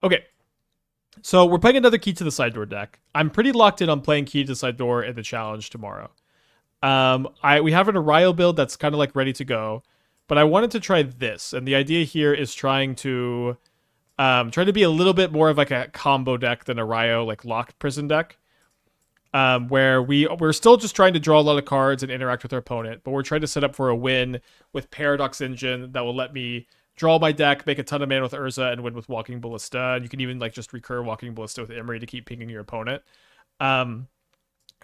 Okay, so we're playing another Key to the Side Door deck. I'm pretty locked in on playing Key to the Side Door in the challenge tomorrow. We have an Ario build that's kind of like ready to go, but I wanted to try this, and the idea here is trying to be a little bit more of like a combo deck than a Ario like Loch prison deck. Where we're still just trying to draw a lot of cards and interact with our opponent, but we're trying to set up for a win with Paradox Engine that will let me draw my deck, make a ton of mana with Urza, and win with Walking Ballista. And you can even like just recur Walking Ballista with Emry to keep pinging your opponent. Um,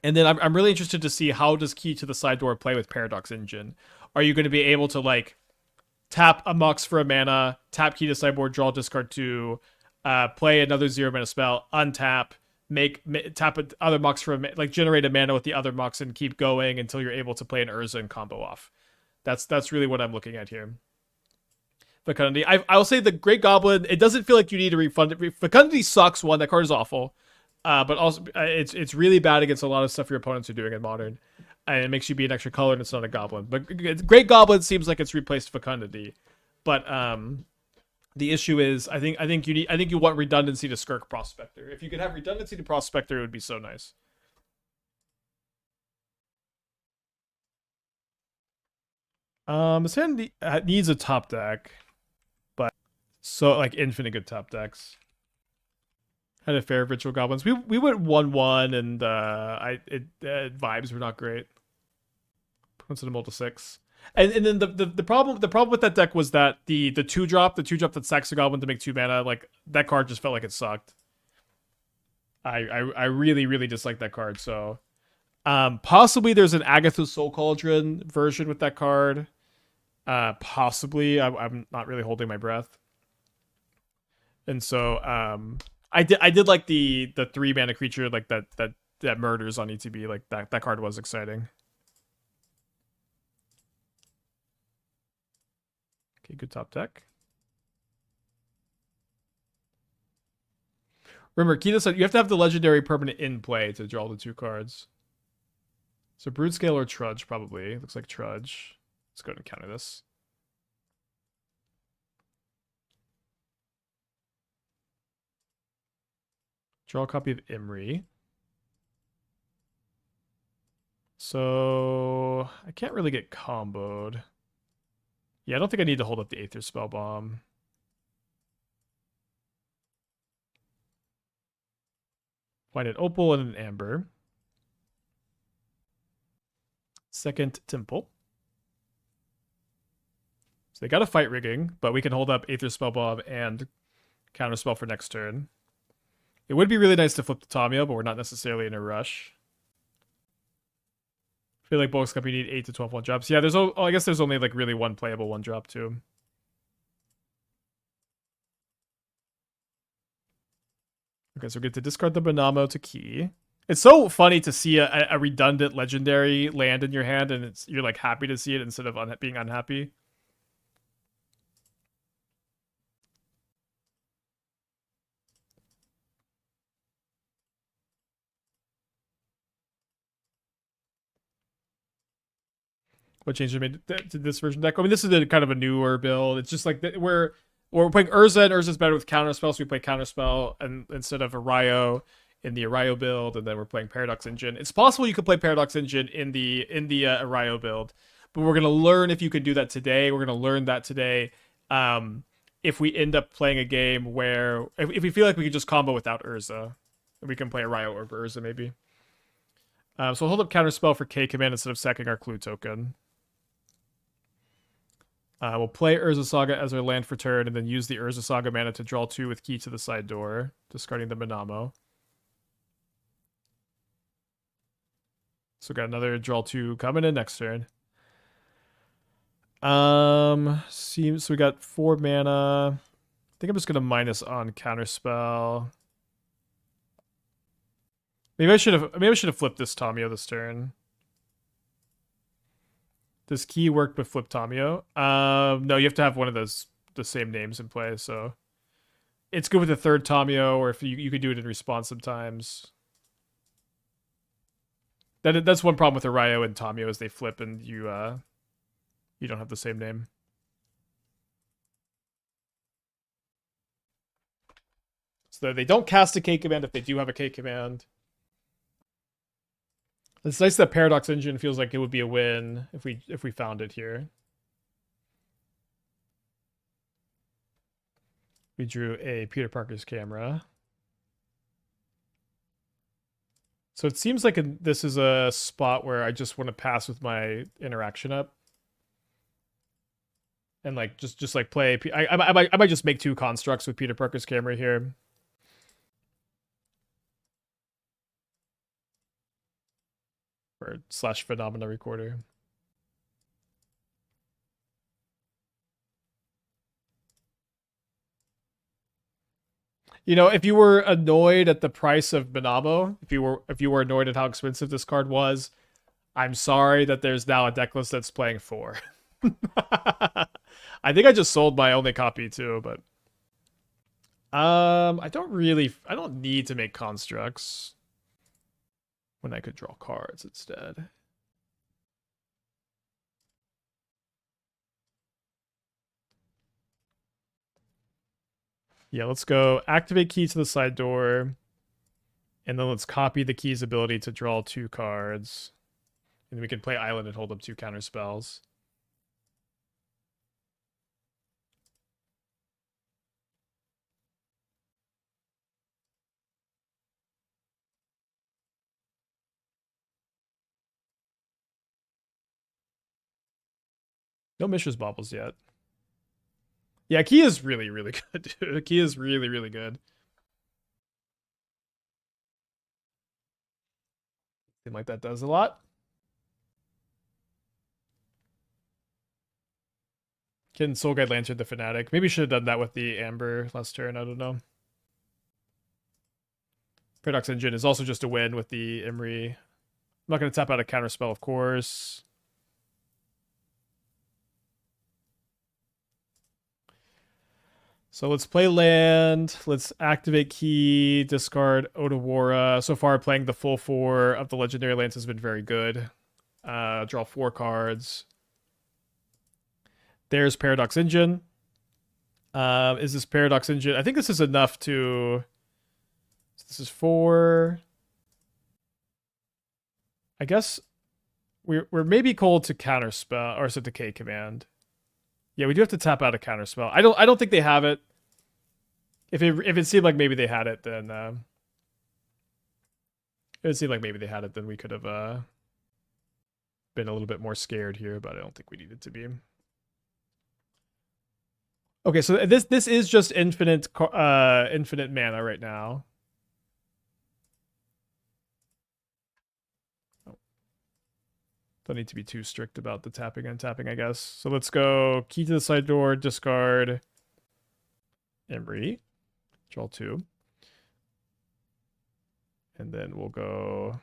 and then I'm really interested to see how does Key to the Side Door play with Paradox Engine. Are you going to be able to like tap a Mox for a mana, tap Key to Sideboard, draw discard two, play another 0 mana spell, untap, tap other Mox for like generate a mana with the other Mox and keep going until you're able to play an Urza and combo off. That's really what I'm looking at here. Fecundity. I will say the Great Goblin. It doesn't feel like you need to refund it. Fecundity sucks. One, that card is awful. But also it's really bad against a lot of stuff your opponents are doing in Modern, and it makes you be an extra color and it's not a Goblin. But Great Goblin seems like it's replaced Fecundity. But the issue is I think you want redundancy to Skirk Prospector. If you could have redundancy to Prospector, it would be so nice. This hand needs a top deck, but so like infinite good top decks. Had a fair Ritual Goblins. We went 1-1 and vibes were not great. Puts it a multi 6. And then the problem with that deck was that the 2-drop that sacks a goblin to make 2 mana, like that card just felt like it sucked. I really disliked that card. So possibly there's an Agatha's Soul Cauldron version with that card. Possibly I'm not really holding my breath. And so I did like the 3 mana creature like that murders on ETB, like that card was exciting. Okay, good top deck. Remember, Kita said you have to have the legendary permanent in play to draw the 2 cards. So Brood Scale or Trudge, probably. Looks like Trudge. Let's go ahead and counter this. Draw a copy of Emry. So I can't really get comboed. Yeah, I don't think I need to hold up the Aether Spellbomb. Find an Opal and an Amber. Second Temple. So they got a fight rigging, but we can hold up Aether Spellbomb and Counterspell for next turn. It would be really nice to flip the Tamiyo, but we're not necessarily in a rush. I feel like Box Cup you need 8 to 12 1-drops. Yeah, I guess there's only like really one playable 1-drop too. Okay, so we get to discard the Minamo to key. It's so funny to see a redundant legendary land in your hand, and you're like happy to see it instead of being unhappy. What changes made to this version deck? I mean, this is kind of a newer build. It's just like we're playing Urza, and Urza's better with Counterspell, so we play Counterspell and instead of Ario in the Ario build, and then we're playing Paradox Engine. It's possible you could play Paradox Engine in the Ario build, but we're gonna learn if you can do that today. We're gonna learn that today. If we end up playing a game where if we feel like we can just combo without Urza, we can play Ario over Urza maybe. So we'll hold up Counterspell for K command instead of sacking our clue token. We'll play Urza Saga as our land for turn, and then use the Urza Saga mana to draw 2 with Key to the Side Door, discarding the Minamo. So got another draw 2 coming in next turn. Seems so we got 4 mana. I think I'm just gonna minus on Counterspell. Maybe I should have flipped this Tamiyo this turn. Does Key work with Flip Tamiyo? No, you have to have one of the same names in play, so it's good with the third Tamiyo, or if you could do it in response sometimes. That's one problem with Ario and Tamiyo is they flip and you don't have the same name. So that they don't cast a K command if they do have a K command. It's nice that Paradox Engine feels like it would be a win if we found it here. We drew a Peter Parker's camera. So it seems like this is a spot where I just want to pass with my interaction up. And like just like play. I might just make 2 constructs with Peter Parker's camera here. Or / phenomena recorder. You know, if you were annoyed at the price of Minamo, if you were annoyed at how expensive this card was, I'm sorry that there's now a deck list that's playing 4. I think I just sold my only copy too, but I don't need to make constructs when I could draw cards instead. Yeah, let's go activate key to the side door. And then let's copy the key's ability to draw 2 cards. And we can play Island and hold up 2 counter spells. No Mishra's Baubles yet. Yeah, key is really, really good, dude. Key is really, really good. Seems like that does a lot. Can Soul Guide Lantern the Fanatic? Maybe should have done that with the Amber last turn. I don't know. Paradox Engine is also just a win with the Emry. I'm not going to tap out a Counterspell, of course. So let's play land. Let's activate key, discard Otawara. So far, playing the full 4 of the legendary lands has been very good. Draw 4 cards. There's Paradox Engine. Is this Paradox Engine? I think this is enough to... This is 4. I guess we're maybe cold to Counterspell, or is it the K command? Yeah, we do have to tap out a Counterspell. I don't think they have it. If it seemed like maybe they had it, then it seemed like maybe they had it, then we could have been a little bit more scared here, but I don't think we needed to be. Okay, so this is just infinite mana right now. Don't need to be too strict about the tapping and tapping, I guess. So let's go key to the side door, discard Emry, draw 2. And then we'll go...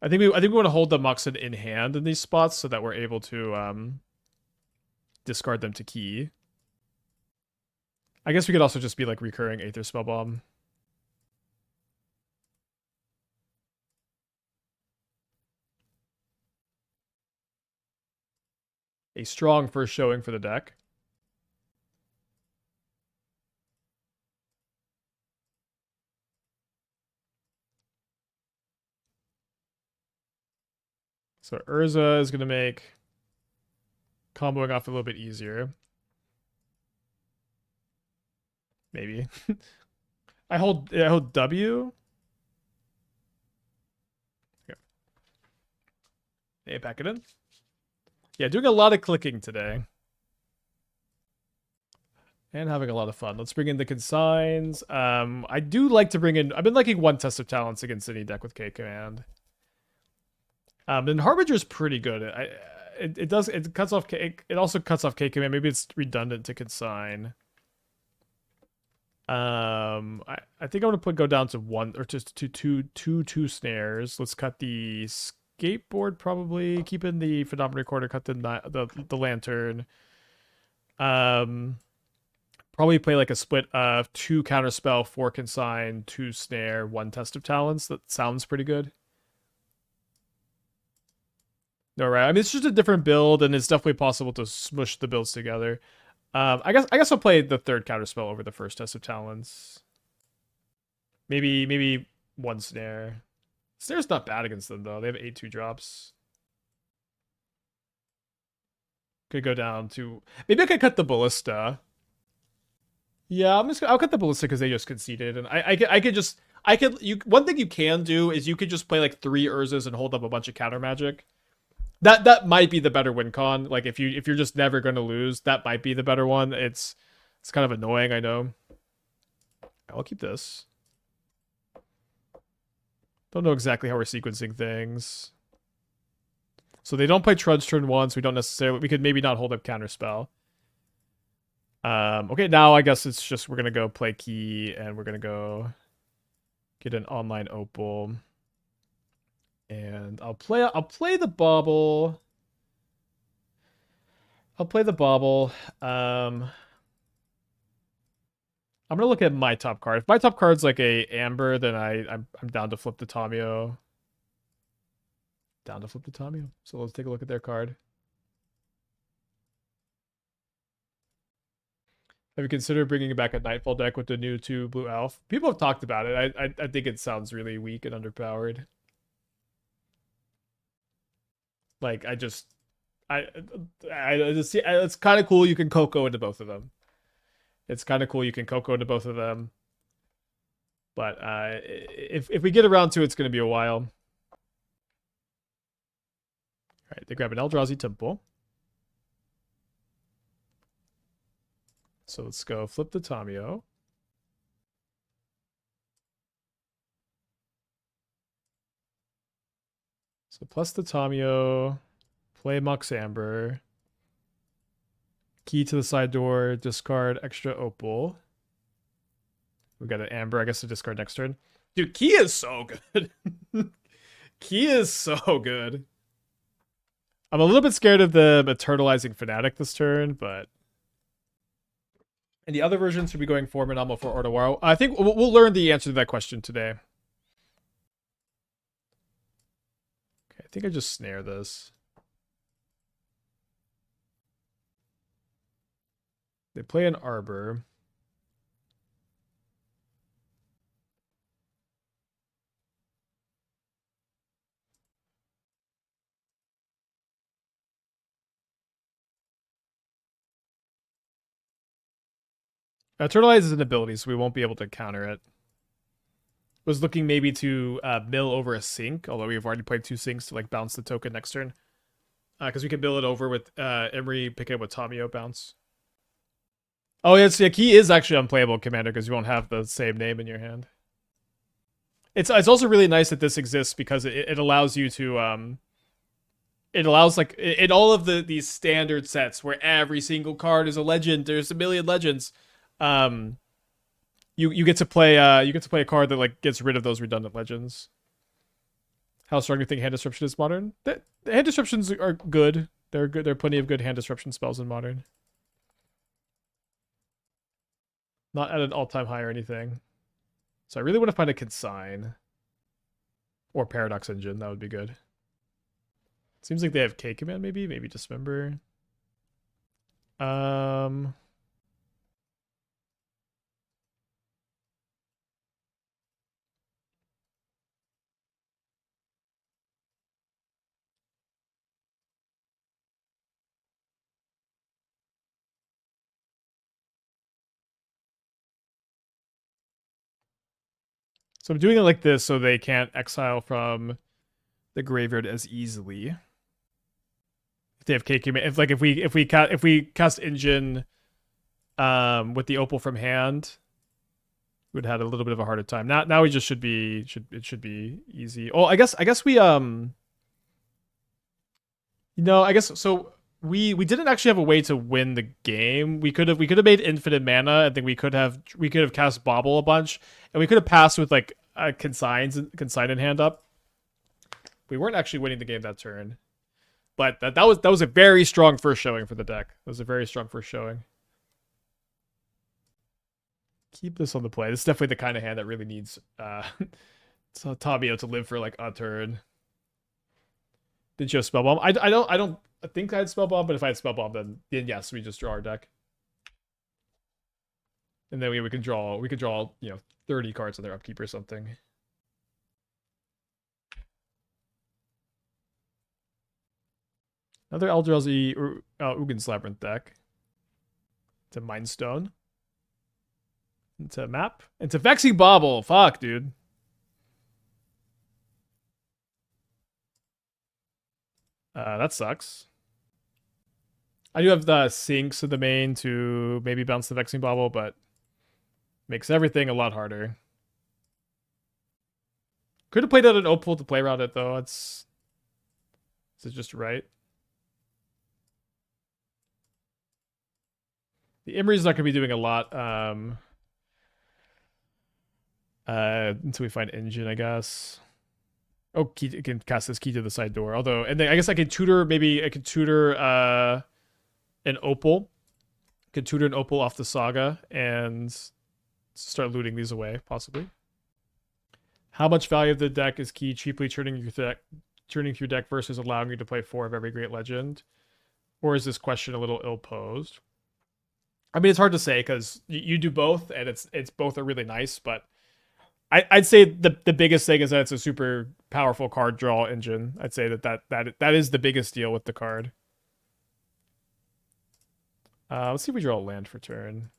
I think we want to hold the Moxen in hand in these spots so that we're able to discard them to key. I guess we could also just be like recurring Aether Spellbomb. A strong first showing for the deck. So Urza is going to make comboing off a little bit easier. Maybe. I hold W. Okay. Hey, pack it in. Yeah, doing a lot of clicking today. And having a lot of fun. Let's bring in the consigns. I do like to bring in... I've been liking 1 Test of Talents against any deck with K command. And Harbinger is pretty good. It cuts off K. It also cuts off K command. Maybe it's redundant to consign. I think I'm gonna go down to 1 or just to two snares. Let's cut the skateboard probably. Keep in the phenomena recorder. Cut the lantern. Probably play like a split of 2 counterspell, 4 consign, 2 snare, 1 test of talents. That sounds pretty good. No, right. I mean, it's just a different build, and it's definitely possible to smush the builds together. I guess I'll play the third counterspell over the first test of talents. Maybe one snare. Snare's not bad against them though. They have 8/2 drops. Could go down to maybe I could cut the ballista. Yeah, I'll cut the ballista because they just conceded, and one thing you can do is you could just play like 3 Urzas and hold up a bunch of counter magic. That might be the better win con. Like if you're just never going to lose, that might be the better one. It's kind of annoying, I know. I'll keep this. Don't know exactly how we're sequencing things. So they don't play Trudge turn 1, so we don't necessarily... We could maybe not hold up Counterspell. Okay, now I guess it's just we're going to go play Key, and we're going to go get an online Opal. And I'll play the Bauble. I'll play the Bauble. I'm gonna look at my top card. If my top card's like a Amber, then I'm down to flip the Tamiyo. So let's take a look at their card. Have you considered bringing back a Nightfall deck with the new 2 blue elf? People have talked about it. I think it sounds really weak and underpowered. Like it's kind of cool you can Coco into both of them. But if we get around to it, it's going to be a while. All right, they grab an Eldrazi Temple. So let's go flip the Tamiyo. So plus the Tamiyo, play Mox Amber, key to the side door, discard extra Opal. We got an Amber, I guess, to discard next turn. Dude, Key is so good. Key is so good. I'm a little bit scared of the Eternalizing Fanatic this turn, but... And the other version should be going for Minamo for Otawara. I think we'll learn the answer to that question today. Okay, I think I just snare this. They play an Arbor. Eternalize is an ability, so we won't be able to counter it. Was looking maybe to mill over a sink, although we've already played 2 sinks to like bounce the token next turn. Because we can mill it over with Emry, pick it up with Tamiyo bounce. Oh, yeah, Key is actually unplayable, Commander, because you won't have the same name in your hand. It's also really nice that this exists because it allows you to it allows like in all of these standard sets where every single card is a legend, there's a million legends. You get to play a card that like gets rid of those redundant legends. How strong do you think hand disruption is modern? The hand disruptions are good. They're good. There are plenty of good hand disruption spells in modern. Not at an all-time high or anything. So I really want to find a Consign. Or Paradox Engine, that would be good. Seems like they have K command maybe Dismember. So I'm doing it like this so they can't exile from the graveyard as easily. If they have K command, if we cast Engine with the Opal from hand, we would have had a little bit of a harder time. Now we just should be easy. Oh, I guess we I guess so we didn't actually have a way to win the game. We could have made infinite mana. I think we could have cast Bauble a bunch, and we could have passed with like Consign in hand up. We weren't actually winning the game that turn, but that was a very strong first showing for the deck. It was a very strong first showing. Keep this on the play. This is definitely the kind of hand that really needs Tamiyo to live for like a turn. Did you have Spellbomb? I don't think I had Spellbomb, but if I had Spellbomb, then yes, we just draw our deck. And then we can draw, you know, 30 cards on their upkeep or something. Another Eldrazi Ugin's Labyrinth deck. It's a Mind Stone. Into map. Into Vexing Bauble. Fuck, dude. That sucks. I do have the sinks in the main to maybe bounce the Vexing Bauble, but makes everything a lot harder. Could have played out an Opal to play around it, though. Is it just right? The Emry's not going to be doing a lot until we find Engine, I guess. Oh, key, I can cast this Key to the Side Door. Although, and then I guess I can tutor, maybe I can tutor an Opal. I could tutor an Opal off the Saga and start looting these away, possibly. How much value of the deck is key cheaply turning your deck versus allowing you to play 4 of every Great Legend? Or is this question a little ill-posed? I mean, it's hard to say because you do both, and it's both are really nice, but I'd say the biggest thing is that it's a super powerful card draw engine. I'd say that is the biggest deal with the card. Let's see if we draw a land for turn.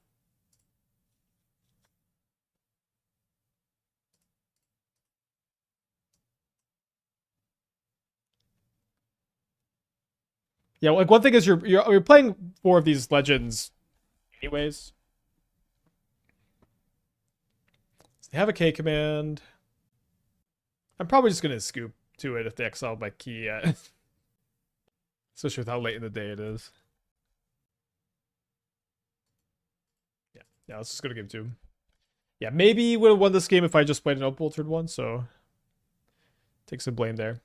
Yeah, like one thing is you're playing 4 of these legends anyways. So they have a K command. I'm probably just gonna scoop to it if they exile my key yet. Especially with how late in the day it is. Yeah, let's just gonna give 2. Yeah, maybe would have won this game if I just played an Opal turn 1, so take some blame there.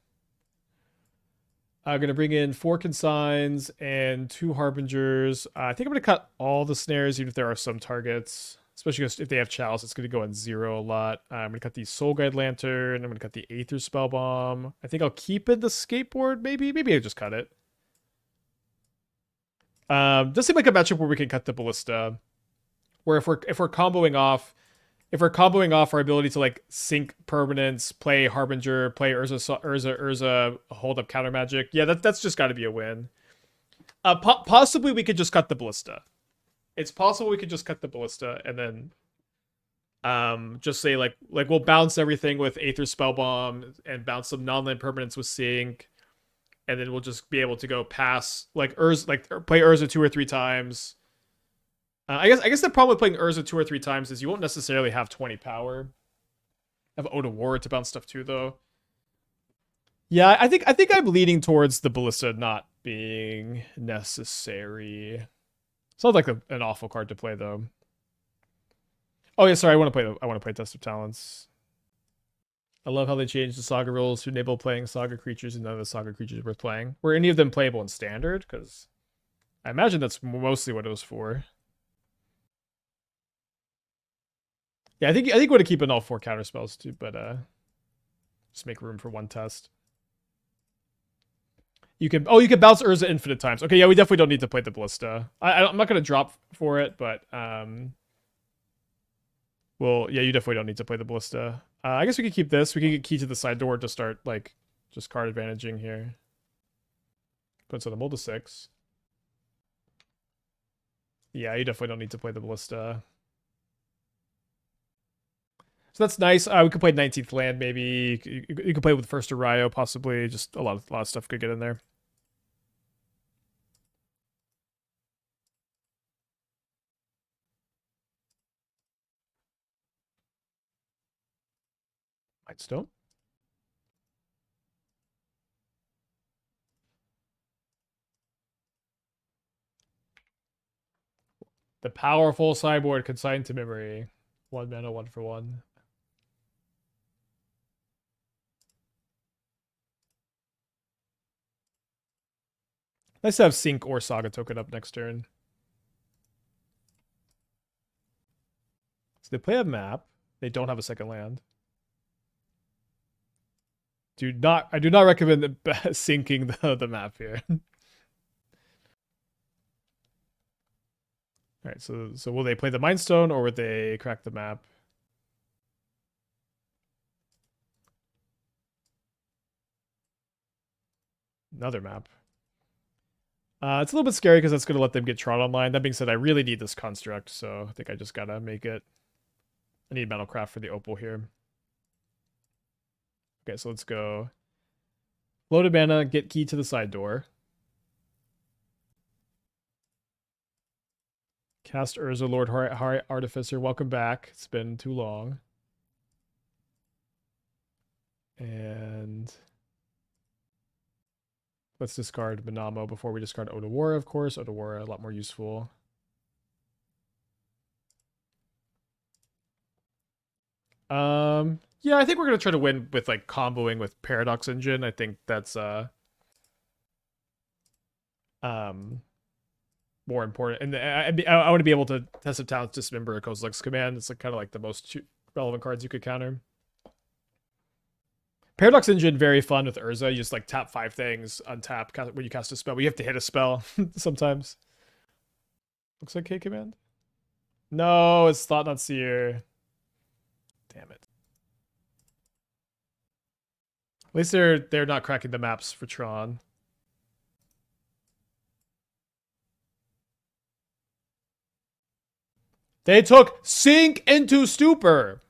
I'm going to bring in 4 Consigns and 2 Harbingers. I think I'm going to cut all the snares, even if there are some targets. Especially if they have Chalice, it's going to go on 0 a lot. I'm going to cut the Soul Guide Lantern. I'm going to cut the Aether Spellbomb. I think I'll keep in the Skateboard, maybe. Maybe I'll just cut it. Does seem like a matchup where we can cut the Ballista. Where if we're comboing off... If we're comboing off our ability to like sync permanents, play Harbinger, play Urza, hold up counter magic, yeah, that's just got to be a win. Possibly we could just cut the Ballista. It's possible we could just cut the Ballista and then just say like we'll bounce everything with Aether Spellbomb and bounce some non-land permanents with sync, and then we'll just be able to go past like play Urza 2 or 3 times. I guess the problem with playing Urza 2 or 3 times is you won't necessarily have 20 power. I have Otawara to bounce stuff too, though. Yeah, I think I'm leaning towards the Ballista not being necessary. Sounds like an awful card to play, though. Oh yeah, sorry. I want to play Test of Talents. I love how they changed the Saga rules to enable playing Saga creatures, and none of the Saga creatures worth playing. Were any of them playable in Standard? Because I imagine that's mostly what it was for. Yeah, I think we're gonna keep in all 4 counterspells too, but just make room for 1 test. You can bounce Urza infinite times. Okay, yeah, we definitely don't need to play the Ballista. I'm not gonna drop for it, but well, yeah, you definitely don't need to play the Ballista. I guess we could keep this. We can get Key to the Side Door to start like just card advantaging here. Puts on the mold to 6. Yeah, you definitely don't need to play the Ballista. So that's nice. We could play 19th land, maybe. You could play with first Arayo, possibly. Just a lot of stuff could get in there. Mindstone. The powerful sideboard consigned to memory. 1 mana, 1 for 1. Nice to have Sync or Saga token up next turn. So they play a map. They don't have a second land. I do not recommend syncing the map here. All right, so will they play the Mind Stone or would they crack the map? Another map. It's a little bit scary because that's going to let them get Tron online. That being said, I really need this construct, so I think I just gotta make it. I need Metalcraft for the Opal here. Okay, so let's go. Loaded mana, get key to the side door. Cast Urza, Lord Artificer. Welcome back. It's been too long. And let's discard Minamo before we discard Otawara, of course. Otawara, a lot more useful. Yeah, I think we're gonna try to win with like comboing with Paradox Engine. I think that's more important. And I want to be able to test of talents, Dismember a Kozilek's command. It's like kind of like the most relevant cards you could counter. Paradox Engine, very fun with Urza. You just like tap 5 things, untap when you cast a spell. But you have to hit a spell sometimes. Looks like K command. No, it's Thought Not Seer. Damn it. At least they're not cracking the maps for Tron. They took Sink into Stupor.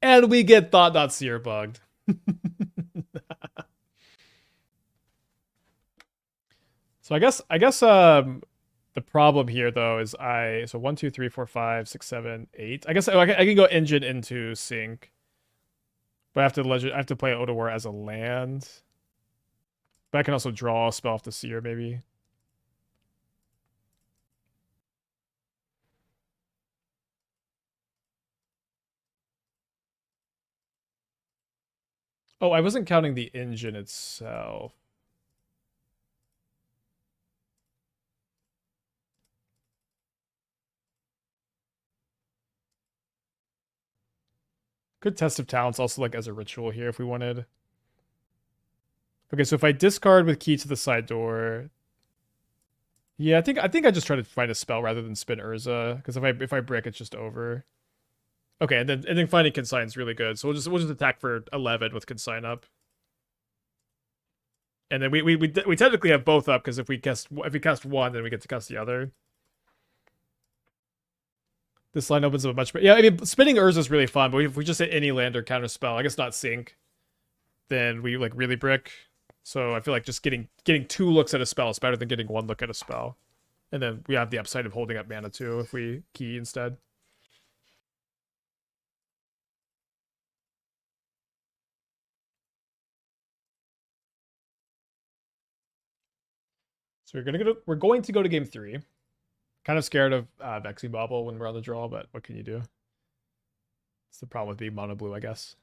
And we get Thought Not Seer bugged. So I guess the problem here though is so 1, 2, 3, 4, 5, 6, 7, 8. I guess I can go Engine into Sink. But I have to play Otawara as a land. But I can also draw a spell off the Seer, maybe. Oh, I wasn't counting the engine itself. Good Test of Talents also like as a ritual here if we wanted. Okay, so if I discard with key to the side door. Yeah, I think I just try to find a spell rather than spin Urza. Because if I brick, it's just over. Okay, and then finding Consign is really good. So we'll just attack for 11 with Consign up. And then we technically have both up because if we cast one, then we get to cast the other. This line opens up a much better. Yeah, I mean, spinning Urza is really fun, but if we just hit any land or counterspell, I guess not Sink, then we like really brick. So I feel like just getting 2 looks at a spell is better than getting 1 look at a spell. And then we have the upside of holding up mana too if we key instead. So we're going to go to game 3. Kind of scared of Vexing Bauble when we're on the draw, but what can you do? It's the problem with being mono blue, I guess.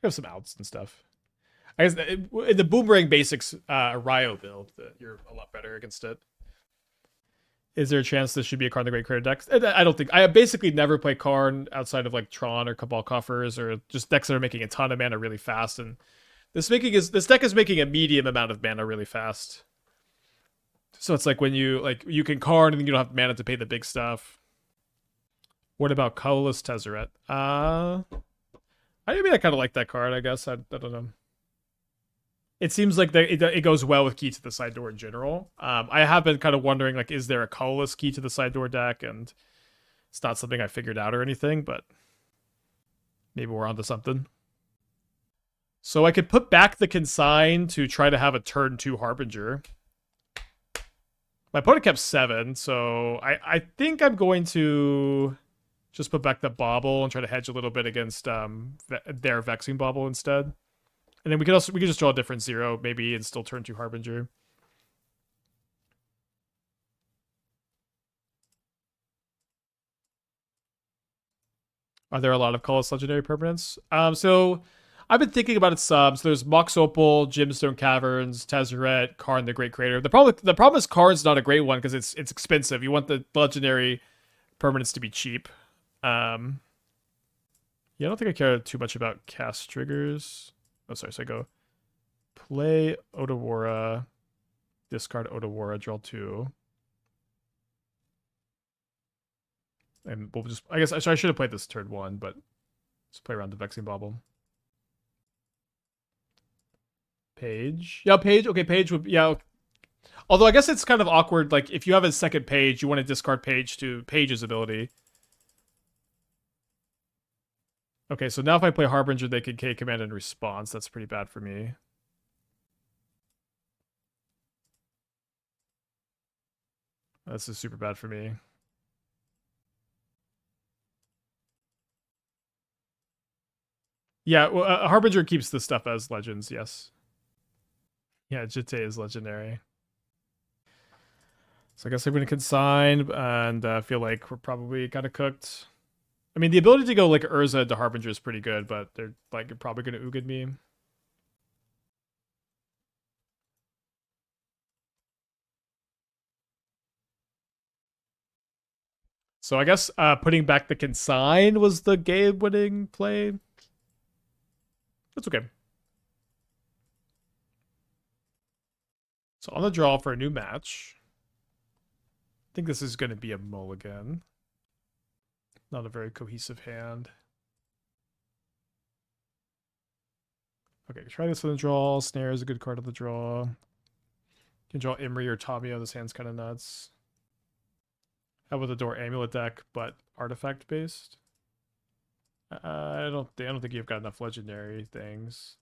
We have some outs and stuff. I guess in the Boomerang Basics Ryo build, you're a lot better against it. Is there a chance this should be a Karn the Great Creator deck? I don't think. I basically never play Karn outside of like Tron or Cabal Coffers or just decks that are making a ton of mana really fast. And this deck is making a medium amount of mana really fast. So it's like when you can Karn and then you don't have mana to pay the big stuff. What about Colorless Tezzeret? I mean, I kind of like that card, I guess. I don't know. It seems like it goes well with key to the side door in general. I have been kind of wondering, like, is there a colorless key to the side door deck? And it's not something I figured out or anything, but maybe we're onto something. So I could put back the Consign to try to have a turn 2 Harbinger. My opponent kept 7, so I think I'm going to just put back the Bauble and try to hedge a little bit against their Vexing Bauble instead. And then we could just draw a different 0 maybe and still turn 2 Harbinger. Are there a lot of colorless legendary permanents? So I've been thinking about it some. So there's Mox Opal, Gemstone Caverns, Tezzeret, Karn the Great Creator. The problem is Karn's not a great one because it's expensive. You want the legendary permanents to be cheap. Yeah, Yeah, I don't think I care too much about cast triggers. Oh, sorry. So I go play Otawara, discard Otawara, draw 2. And we'll just, I guess, I should have played this turn 1, but just play around the Vexing Bauble. Page. Yeah, page. Okay, page would, yeah. Although I guess it's kind of awkward. Like, if you have a second page, you want to discard page to page's ability. Okay, so now if I play Harbinger, they can K command and response. That's pretty bad for me. This is super bad for me. Yeah, well, Harbinger keeps the stuff as legends, yes. Yeah, Jitte is legendary. So I guess I'm going to consign and feel like we're probably kind of cooked. I mean, the ability to go like Urza to Harbinger is pretty good, but they're like probably going to Ugin me. So I guess putting back the Consign was the game-winning play. That's okay. So on the draw for a new match. I think this is going to be a mulligan. Not a very cohesive hand. Okay, try this on the draw. Snare is a good card on the draw. You can draw Emry or Tamiyo. This hand's kind of nuts. How about the door amulet deck, but artifact based? I don't think you've got enough legendary things.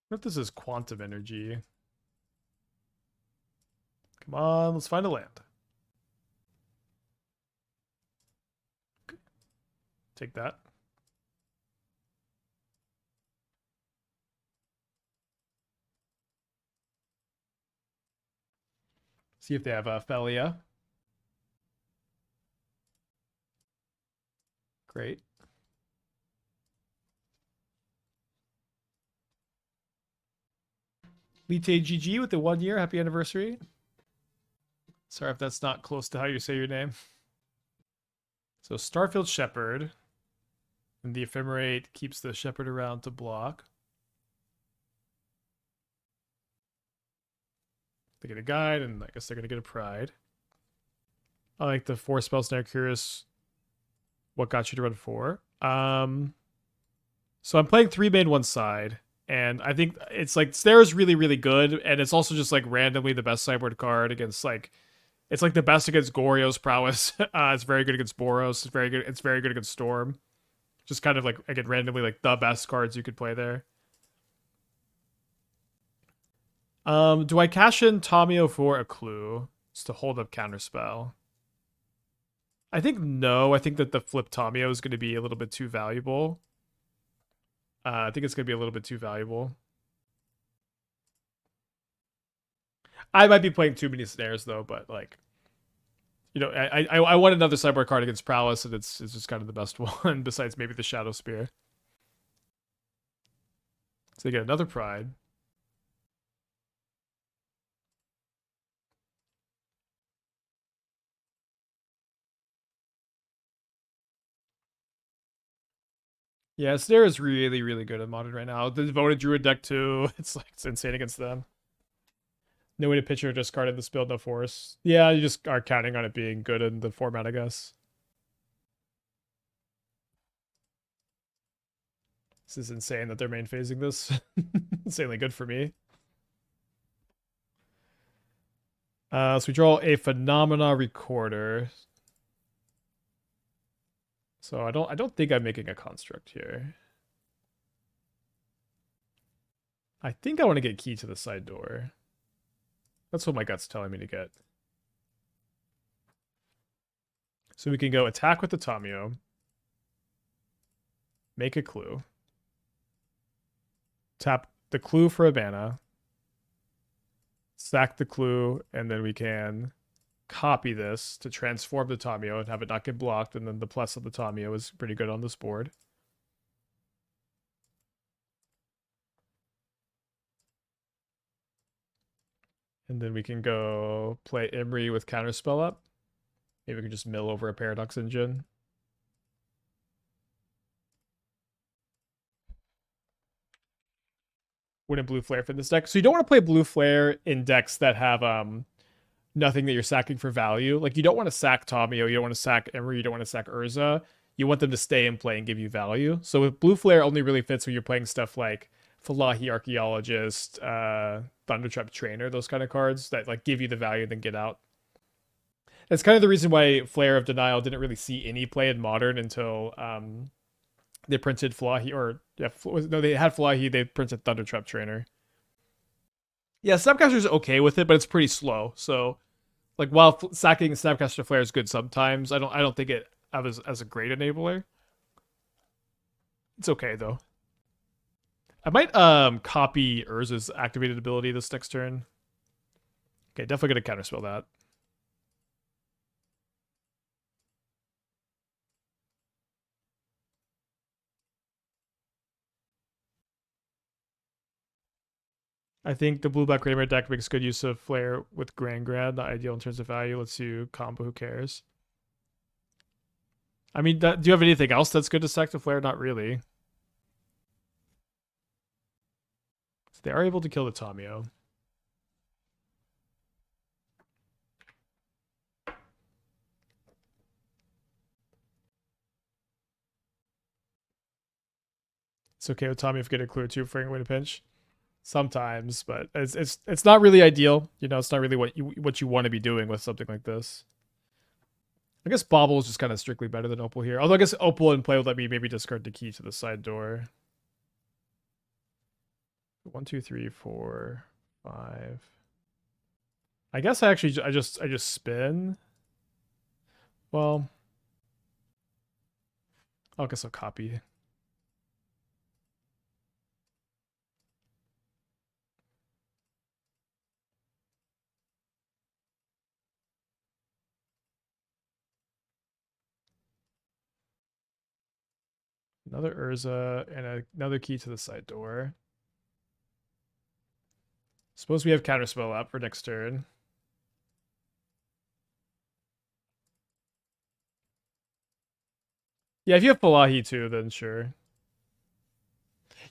What if this is quantum energy? Come on, let's find a land. Okay. Take that. See if they have Felia. Great. Lite GG with the 1 year. Happy anniversary. Sorry if that's not close to how you say your name. So Starfield Shepherd. And the Ephemerate keeps the Shepherd around to block. They get a guide, and I guess they're going to get a pride. I like the 4 Spell Snare. Curious what got you to run 4. So I'm playing 3 main 1 side. And I think it's like Snare is really, really good. And it's also just like randomly the best sideboard card against like, it's like the best against Goryo's prowess. It's very good against Boros. It's very good against Storm. Just kind of like, again, randomly like the best cards you could play there. Do I cash in Tamiyo for a clue? Just to hold up Counterspell. I think no. I think that the flip Tamiyo is going to be a little bit too valuable. I think it's going to be a little bit too valuable. I might be playing too many snares though, but like, you know, I want another sideboard card against Prowess, and it's just kind of the best one besides maybe the Shadowspear. So they get another Pride. Yeah, Snare is really, really good at Modern right now. The Devoted Druid deck too. It's like it's insane against them. No way to pitch or discard in this build, no force. Yeah, you just are counting on it being good in the format, I guess. This is insane that they're main phasing this. Insanely good for me. So we draw a Phenomena Recorder. So I don't think I'm making a construct here. I think I want to get key to the side door. That's what my gut's telling me to get. So we can go attack with the Tamiyo. Make a clue. Tap the clue for a mana. Sack the clue, and then we can copy this to transform the Tamiyo and have it not get blocked, and then the plus of the Tamiyo is pretty good on this board. And then we can go play Emry with Counterspell up. Maybe we can just mill over a Paradox Engine. Wouldn't Blue Flare fit this deck. So you don't want to play Blue Flare in decks that have nothing that you're sacking for value. Like you don't want to sack Tamiyo, you don't want to sack Emry, you don't want to sack Urza. You want them to stay in play and give you value. So with Blue Flare only really fits when you're playing stuff like Falahi Archaeologist, Thundertrap Trainer, those kind of cards that like give you the value and then get out. That's kind of the reason why Flare of Denial didn't really see any play in Modern until they printed Falahi, or yeah, no, they had Falahi, they printed Thundertrap Trainer. Yeah, Snapcaster's okay with it, but it's pretty slow. So like while sacking Snapcaster Flare is good sometimes, I don't think it as a great enabler. It's okay though. I might copy Urza's activated ability this next turn. Okay, definitely gonna counterspell that. I think the blue-black Kramer deck makes good use of Flare with Grand Grad, not ideal in terms of value. Let's do combo, who cares? I mean, do you have anything else that's good to stack to Flare? Not really. So they are able to kill the Tamiyo. It's okay with Tamiyo if you get a clear 2 for a pinch. Sometimes, but it's not really ideal. You know, it's not really what you want to be doing with something like this. I guess Bauble is just kind of strictly better than Opal here. Although I guess Opal in play would let me maybe discard the key to the side door. 1, 2, 3, 4, 5. I guess I just spin. Well, I guess I'll copy. Another Urza and another key to the side door. Suppose we have Counterspell up for next turn. Yeah, if you have Falahi too, then sure.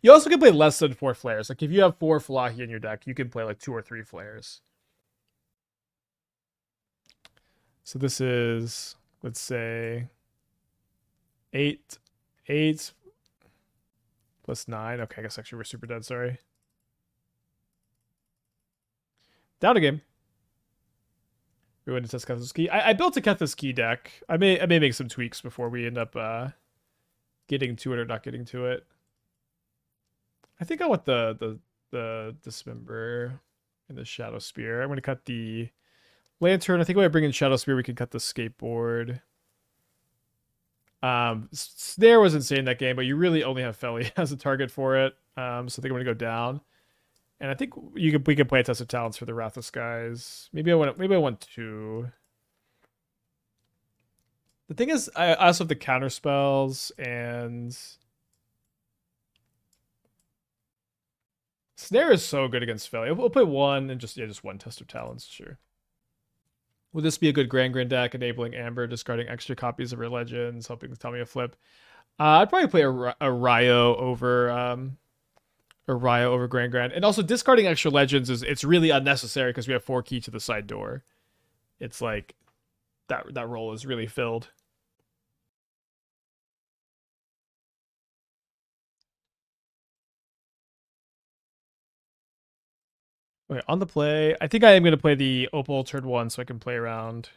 You also can play less than 4 flares. Like if you have 4 Falahi in your deck, you can play like 2 or 3 flares. So this is, let's say, 8 plus 9. Okay, I guess actually we're super dead, sorry. Down a game. We went to test Keth's Key. I built a Keth's Key deck. I may make some tweaks before we end up getting to it or not getting to it. I think I want the Dismember and the Shadowspear. I'm gonna cut the Lantern. I think when I bring in Shadowspear, we can cut the Skateboard. Snare was insane that game, but you really only have Felly as a target for it. So I think I'm gonna go down. And I think we can play a Test of Talents for the Wrath of Skies. Maybe I want 2. The thing is, I also have the counter spells, and Snare is so good against Felly. We'll play 1 and just 1 Test of Talents, sure. Would this be a good Grand deck, enabling Amber, discarding extra copies of her legends, helping tell me a flip? I'd probably play a Ryo over Grand, and also discarding extra legends it's really unnecessary because we have 4 key to the side door. It's like that role is really filled. Okay, on the play, I think I am going to play the Opal turn 1 so I can play around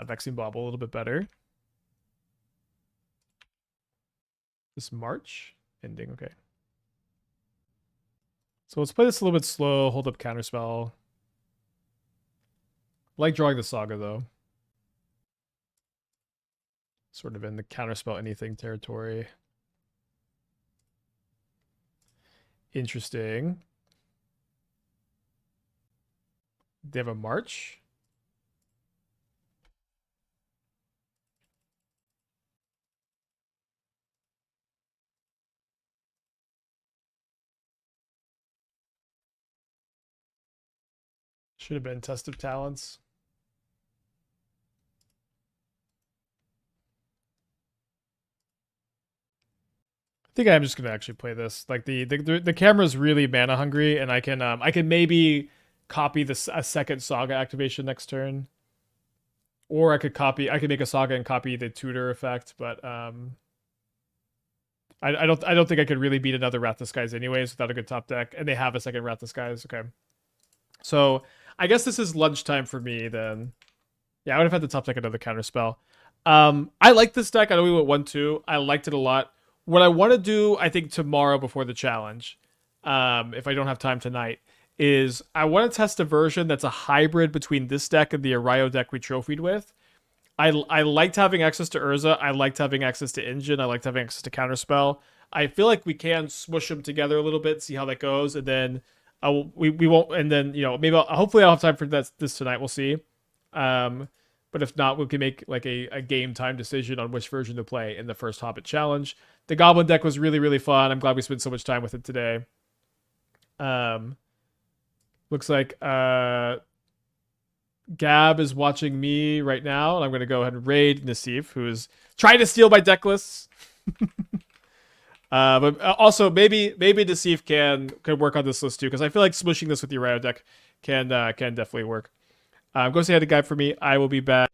Vexing Bauble a little bit better. This March ending, okay. So let's play this a little bit slow, hold up Counterspell. I like drawing the Saga, though. Sort of in the Counterspell anything territory. Interesting. They have a March. Should have been Test of Talents. I think I'm just gonna actually play this. Like the camera's really mana hungry, and I can maybe copy a second Saga activation next turn, or I could make a Saga and copy the tutor effect, but I don't think I could really beat another Wrath Disguise anyways without a good top deck, and they have a second Wrath Disguise. Okay, so I guess this is lunchtime for me then. Yeah, I would have had to top deck another Counterspell. I like this deck. I know we went 1-2. I liked it a lot. What I want to do, I think tomorrow before the challenge, if I don't have time tonight, is I want to test a version that's a hybrid between this deck and the Arayo deck we trophied with. I liked having access to Urza. I liked having access to Engine. I liked having access to Counterspell. I feel like we can smush them together a little bit, see how that goes, and then we won't. And then maybe hopefully I'll have time for this tonight. We'll see. But if not, we can make like a game time decision on which version to play in the first Hobbit challenge. The Goblin deck was really, really fun. I'm glad we spent so much time with it today. Looks like Gab is watching me right now, and I'm going to go ahead and raid Nassif, who is trying to steal my deck lists. But also, maybe Nassif can work on this list too, because I feel like smushing this with the Arayo deck can definitely work. Go say hi to Guy for me. I will be back.